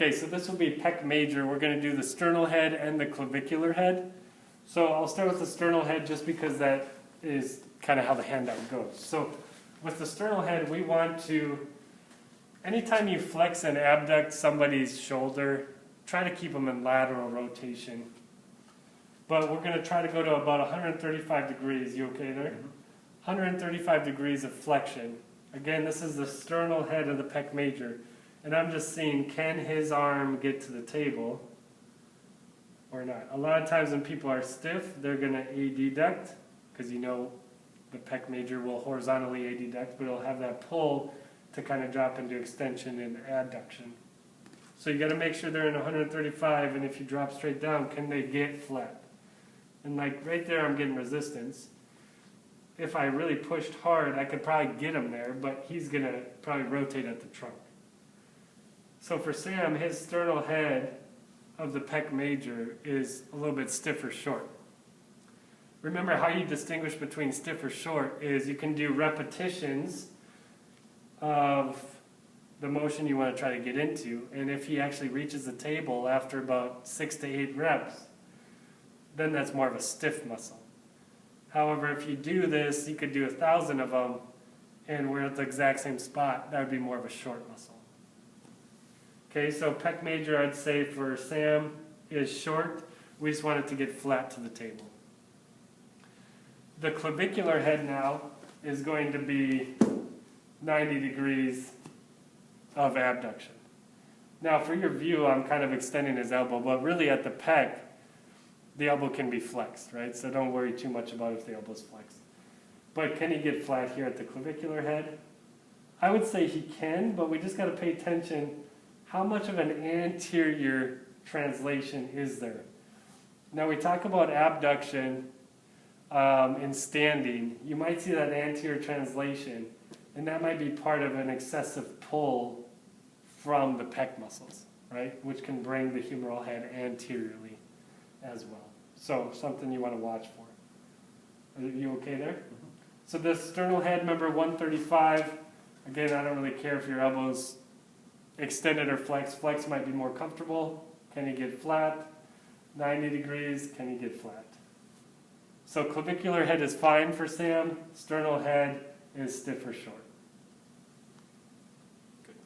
Okay, so this will be Pec Major. We're going to do the sternal head and the clavicular head. So I'll start with the sternal head just because that is kind of how the handout goes. So with the sternal head, we want to, anytime you flex and abduct somebody's shoulder, try to keep them in lateral rotation. But we're going to try to go to about 135 degrees. You okay there? 135 degrees of flexion. Again, this is the sternal head of the Pec Major. And I'm just seeing, can his arm get to the table or not? A lot of times when people are stiff, they're going to adduct, because you know the Pec Major will horizontally adduct, but it'll have that pull to kind of drop into extension and adduction. So you got to make sure they're in 135, and if you drop straight down, can they get flat? And like right there, I'm getting resistance. If I really pushed hard, I could probably get him there, but he's going to probably rotate at the trunk. So for Sam, his sternal head of the Pec Major is a little bit stiff or short. Remember how you distinguish between stiff or short is you can do repetitions of the motion you want to try to get into, and if he actually reaches the table after about 6 to 8 reps, then that's more of a stiff muscle. However, if you do this, you could do 1,000 of them, and we're at the exact same spot, that would be more of a short muscle. Okay, so Pec Major, I'd say for Sam, is short. We just want it to get flat to the table. The clavicular head now is going to be 90 degrees of abduction. Now, for your view, I'm kind of extending his elbow, but really at the pec, the elbow can be flexed, right? So don't worry too much about if the elbow's flexed. But can he get flat here at the clavicular head? I would say he can, but we just got to pay attention. How much of an anterior translation is there? Now we talk about abduction in standing. You might see that anterior translation, and that might be part of an excessive pull from the pec muscles, right? Which can bring the humeral head anteriorly as well. So something you want to watch for. Are you okay there? So this sternal head, remember 135. Again, I don't really care if your elbow's extended or flexed. Flex might be more comfortable. Can you get flat? 90 degrees, can you get flat? So clavicular head is fine for Sam. Sternal head is stiff or short.